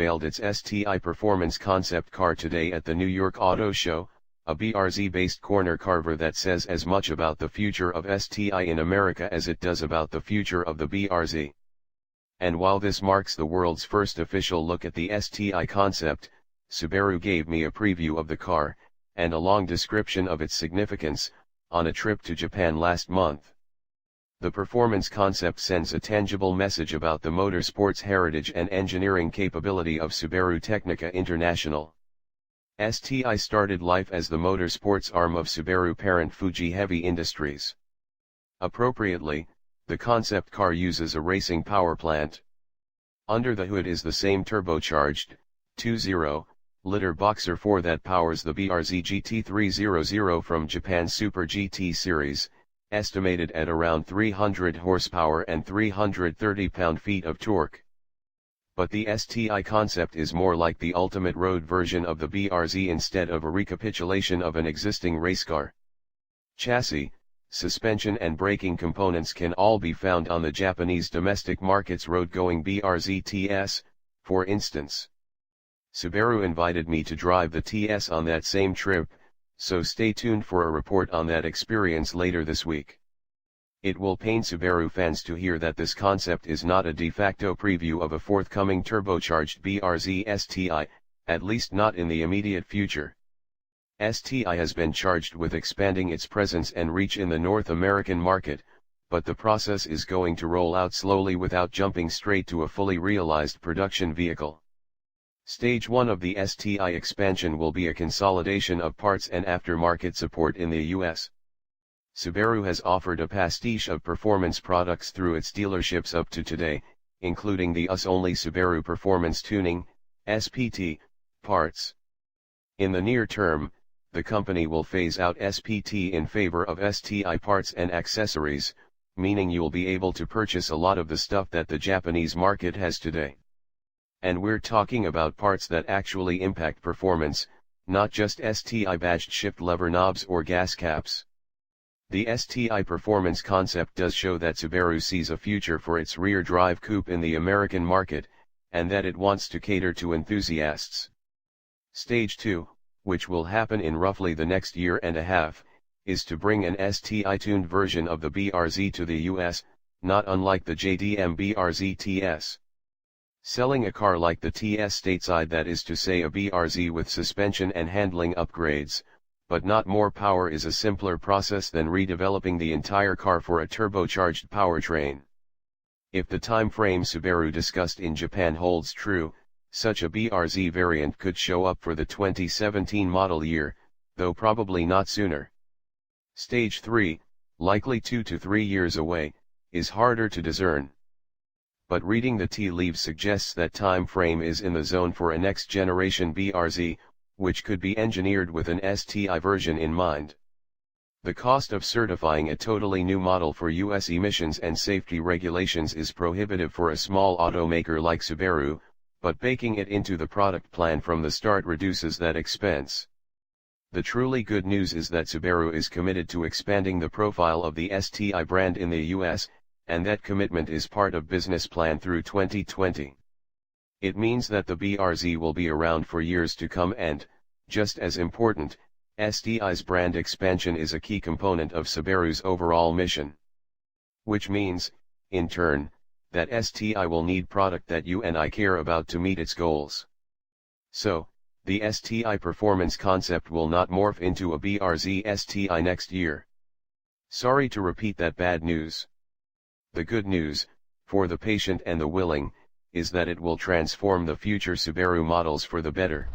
unveiled its STI performance concept car today at the New York Auto Show, a BRZ-based corner carver that says as much about the future of STI in America as it does about the future of the BRZ. And while this marks the world's first official look at the STI concept, Subaru gave me a preview of the car, and a long description of its significance, on a trip to Japan last month. The performance concept sends a tangible message about the motorsports heritage and engineering capability of Subaru Technica International. STI started life as the motorsports arm of Subaru parent Fuji Heavy Industries. Appropriately, the concept car uses a racing power plant. Under the hood is the same turbocharged, 2.0-liter boxer 4 that powers the BRZ GT300 from Japan's Super GT series, estimated at around 300 horsepower and 330 pound-feet of torque. But the STI concept is more like the ultimate road version of the BRZ instead of a recapitulation of an existing race car. Chassis, suspension and braking components can all be found on the Japanese domestic market's road-going BRZ TS, for instance. Subaru invited me to drive the TS on that same trip, so stay tuned for a report on that experience later this week. It will pain Subaru fans to hear that this concept is not a de facto preview of a forthcoming turbocharged BRZ STI, at least not in the immediate future. STI has been charged with expanding its presence and reach in the North American market, but the process is going to roll out slowly without jumping straight to a fully realized production vehicle. Stage 1 of the STI expansion will be a consolidation of parts and aftermarket support in the US. Subaru has offered a pastiche of performance products through its dealerships up to today, including the US-only Subaru Performance Tuning, SPT, parts. In the near term, the company will phase out SPT in favor of STI parts and accessories, meaning you'll be able to purchase a lot of the stuff that the Japanese market has today. And we're talking about parts that actually impact performance, not just STI badged shift lever knobs or gas caps. The STI performance concept does show that Subaru sees a future for its rear-drive coupe in the American market, and that it wants to cater to enthusiasts. Stage 2, which will happen in roughly the next year and a half, is to bring an STI-tuned version of the BRZ to the US, not unlike the JDM BRZ TS. Selling a car like the TS stateside, that is to say a BRZ with suspension and handling upgrades, but not more power, is a simpler process than redeveloping the entire car for a turbocharged powertrain. If the time frame Subaru discussed in Japan holds true, such a BRZ variant could show up for the 2017 model year, though probably not sooner. Stage 3, likely 2 to 3 years away, is harder to discern. But reading the tea leaves suggests that time frame is in the zone for a next-generation BRZ, which could be engineered with an STI version in mind. The cost of certifying a totally new model for US emissions and safety regulations is prohibitive for a small automaker like Subaru, but baking it into the product plan from the start reduces that expense. The truly good news is that Subaru is committed to expanding the profile of the STI brand in the US, and that commitment is part of business plan through 2020. It means that the BRZ will be around for years to come and, just as important, STI's brand expansion is a key component of Subaru's overall mission. Which means, in turn, that STI will need product that you and I care about to meet its goals. So, the STI performance concept will not morph into a BRZ STI next year. Sorry to repeat that bad news. The good news, for the patient and the willing, is that it will transform the future Subaru models for the better.